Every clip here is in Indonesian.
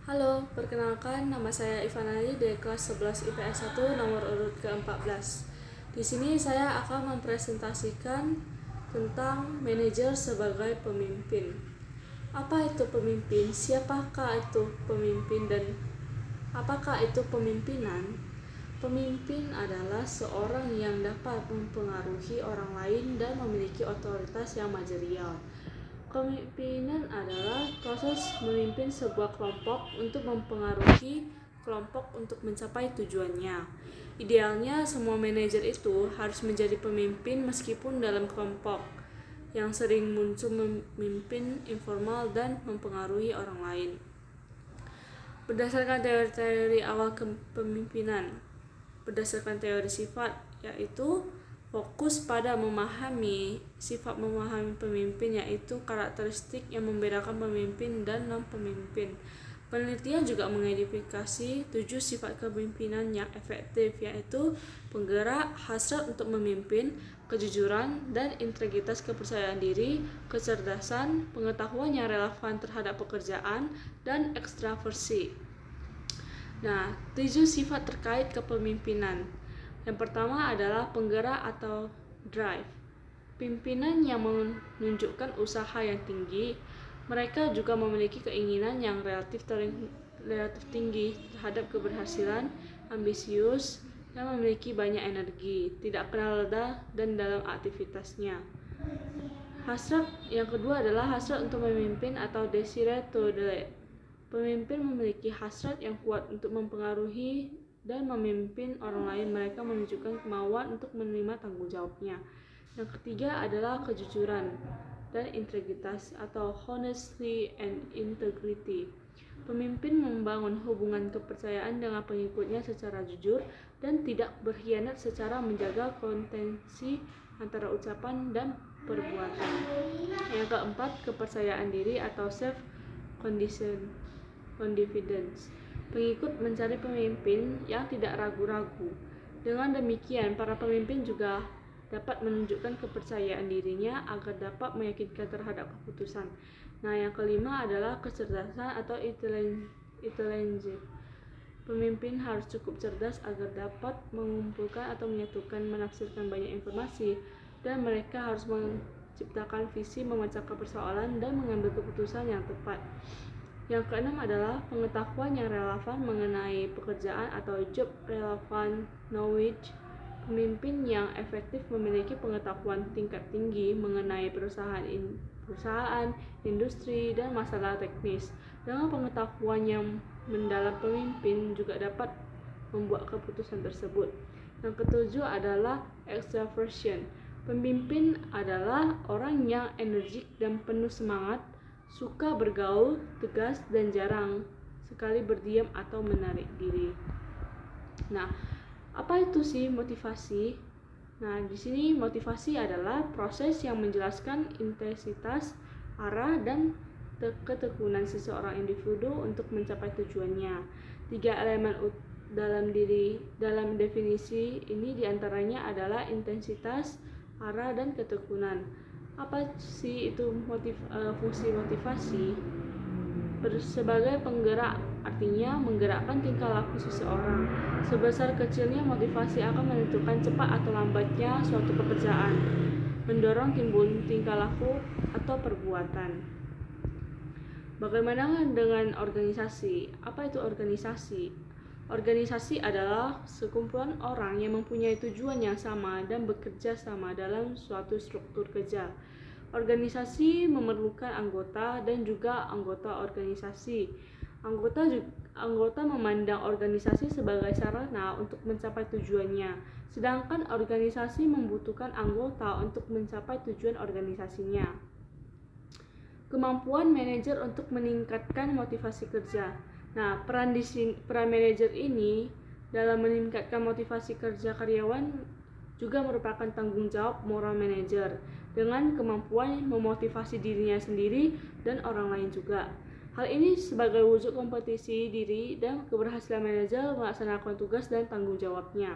Halo, perkenalkan nama saya Ivanani dari kelas 11 IPS 1 nomor urut ke-14. Di sini saya akan mempresentasikan tentang manajer sebagai pemimpin. Apa itu pemimpin? Siapakah itu pemimpin dan apakah itu pemimpinan? Pemimpin adalah seorang yang dapat mempengaruhi orang lain dan memiliki otoritas yang manajerial. Kepemimpinan adalah proses memimpin sebuah kelompok untuk mempengaruhi kelompok untuk mencapai tujuannya. Idealnya, semua manajer itu harus menjadi pemimpin meskipun dalam kelompok yang sering muncul memimpin informal dan mempengaruhi orang lain. Berdasarkan teori-teori awal kepemimpinan, berdasarkan teori sifat, yaitu fokus pada memahami pemimpin, yaitu karakteristik yang membedakan pemimpin dan non-pemimpin. Penelitian juga mengidentifikasi 7 sifat kepemimpinan yang efektif, yaitu penggerak, hasrat untuk memimpin, kejujuran dan integritas, kepercayaan diri, kecerdasan, pengetahuan yang relevan terhadap pekerjaan, dan ekstraversi. Nah, 7 sifat terkait kepemimpinan. Yang pertama adalah penggerak atau drive. Pimpinan yang menunjukkan usaha yang tinggi, mereka juga memiliki keinginan yang relatif tinggi terhadap keberhasilan, ambisius, dan memiliki banyak energi, tidak kenal lelah dan dalam aktivitasnya. Hasrat yang kedua adalah hasrat untuk memimpin atau desire to lead. Pemimpin memiliki hasrat yang kuat untuk mempengaruhi dan memimpin orang lain. Mereka menunjukkan kemauan untuk menerima tanggung jawabnya. Yang ketiga adalah kejujuran dan integritas atau honesty and integrity. Pemimpin membangun hubungan kepercayaan dengan pengikutnya secara jujur dan tidak berkhianat secara menjaga konsistensi antara ucapan dan perbuatan. Yang keempat, kepercayaan diri atau self-confidence. Pengikut mencari pemimpin yang tidak ragu-ragu. Dengan demikian, para pemimpin juga dapat menunjukkan kepercayaan dirinya agar dapat meyakinkan terhadap keputusan. Nah, yang kelima adalah kecerdasan atau intelligence. Pemimpin harus cukup cerdas agar dapat mengumpulkan atau menyatukan, menafsirkan banyak informasi, dan mereka harus menciptakan visi, memecahkan persoalan, dan mengambil keputusan yang tepat. Yang keenam adalah pengetahuan yang relevan mengenai pekerjaan atau job relevant knowledge. Pemimpin yang efektif memiliki pengetahuan tingkat tinggi mengenai perusahaan, industri, dan masalah teknis. Dengan pengetahuan yang mendalam, pemimpin juga dapat membuat keputusan tersebut. Yang ketujuh adalah extraversion. Pemimpin adalah orang yang energik dan penuh semangat, suka bergaul, tegas, dan jarang sekali berdiam atau menarik diri. Nah, apa itu sih motivasi? Nah, di sini motivasi adalah proses yang menjelaskan intensitas, arah, dan ketekunan seseorang individu untuk mencapai tujuannya. 3 elemen dalam definisi ini diantaranya adalah intensitas, arah, dan ketekunan. Apa sih itu fungsi motivasi? Sebagai penggerak, artinya menggerakkan tingkah laku seseorang. Sebesar kecilnya motivasi akan menentukan cepat atau lambatnya suatu pekerjaan, mendorong timbul tingkah laku atau perbuatan. Bagaimana dengan organisasi? Apa itu organisasi? Organisasi adalah sekumpulan orang yang mempunyai tujuan yang sama dan bekerja sama dalam suatu struktur kerja. Organisasi memerlukan anggota dan juga anggota organisasi. Anggota memandang organisasi sebagai sarana untuk mencapai tujuannya, sedangkan organisasi membutuhkan anggota untuk mencapai tujuan organisasinya. Kemampuan manajer untuk meningkatkan motivasi kerja. Nah, peran manajer ini dalam meningkatkan motivasi kerja karyawan juga merupakan tanggung jawab moral manajer dengan kemampuan memotivasi dirinya sendiri dan orang lain juga. Hal ini sebagai wujud kompetisi diri dan keberhasilan manajer melaksanakan tugas dan tanggung jawabnya.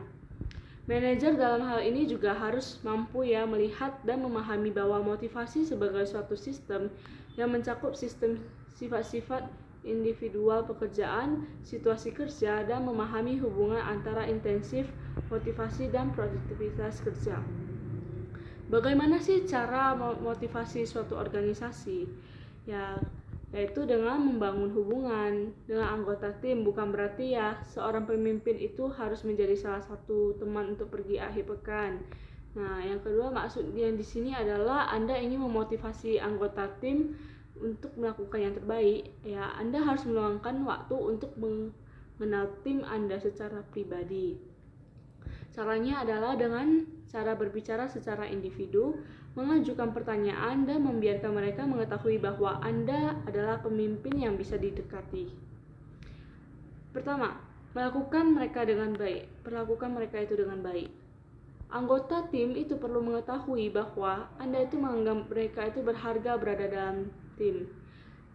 Manajer dalam hal ini juga harus mampu melihat dan memahami bahwa motivasi sebagai suatu sistem yang mencakup sistem sifat-sifat individual pekerjaan, situasi kerja, dan memahami hubungan antara intensif, motivasi, dan produktivitas kerja. Bagaimana sih cara motivasi suatu organisasi? Yaitu dengan membangun hubungan dengan anggota tim. Bukan berarti seorang pemimpin itu harus menjadi salah satu teman untuk pergi akhir pekan. Nah, yang kedua, maksud yang di sini adalah Anda ingin memotivasi anggota tim untuk melakukan yang terbaik. Anda harus meluangkan waktu untuk mengenal tim Anda secara pribadi. Caranya adalah dengan cara berbicara secara individu, mengajukan pertanyaan, dan membiarkan mereka mengetahui bahwa Anda adalah pemimpin yang bisa didekati. Pertama, perlakukan mereka itu dengan baik. Anggota tim itu perlu mengetahui bahwa Anda itu menganggap mereka itu berharga berada dalam tim.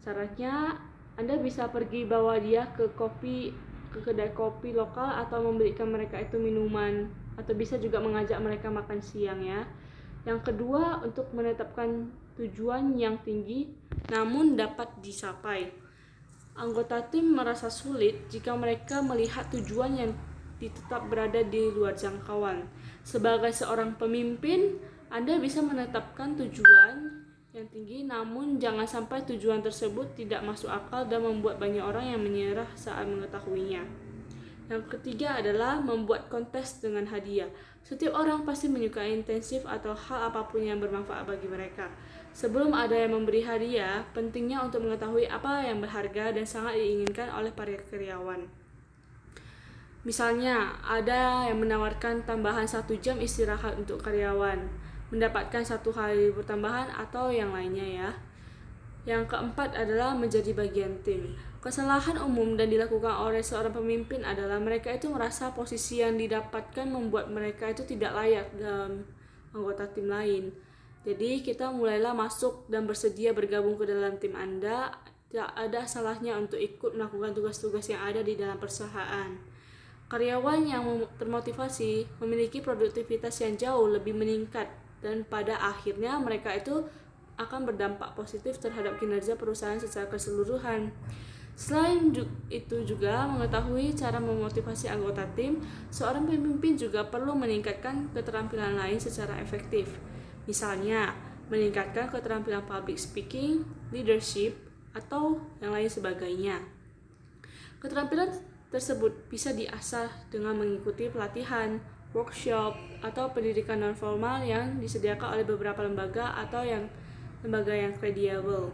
Caranya, Anda bisa pergi bawa dia ke kedai kopi lokal atau memberikan mereka itu minuman, atau bisa juga mengajak mereka makan siang ya. Yang kedua, untuk menetapkan tujuan yang tinggi namun dapat dicapai. Anggota tim merasa sulit jika mereka melihat tujuan yang tetap berada di luar jangkauan. Sebagai seorang pemimpin, Anda bisa menetapkan tujuan yang tinggi, namun jangan sampai tujuan tersebut tidak masuk akal dan membuat banyak orang yang menyerah saat mengetahuinya. Yang ketiga adalah membuat kontes dengan hadiah. Setiap orang pasti menyukai intensif atau hal apapun yang bermanfaat bagi mereka. Sebelum ada yang memberi hadiah, pentingnya untuk mengetahui apa yang berharga dan sangat diinginkan oleh para karyawan. Misalnya, ada yang menawarkan tambahan 1 jam istirahat untuk karyawan, mendapatkan 1 hari libur tambahan, atau yang lainnya ya. Yang keempat adalah menjadi bagian tim. Kesalahan umum dan dilakukan oleh seorang pemimpin adalah mereka itu merasa posisi yang didapatkan membuat mereka itu tidak layak dalam anggota tim lain. Jadi kita mulailah masuk dan bersedia bergabung ke dalam tim Anda. Tidak ada salahnya untuk ikut melakukan tugas-tugas yang ada di dalam perusahaan. Karyawan yang termotivasi memiliki produktivitas yang jauh lebih meningkat, dan pada akhirnya mereka itu akan berdampak positif terhadap kinerja perusahaan secara keseluruhan. Selain itu juga mengetahui cara memotivasi anggota tim, seorang pemimpin juga perlu meningkatkan keterampilan lain secara efektif. Misalnya, meningkatkan keterampilan public speaking, leadership, atau yang lain sebagainya. Keterampilan tersebut bisa diasah dengan mengikuti pelatihan, workshop, atau pendidikan non-formal yang disediakan oleh beberapa lembaga atau lembaga yang kredibel.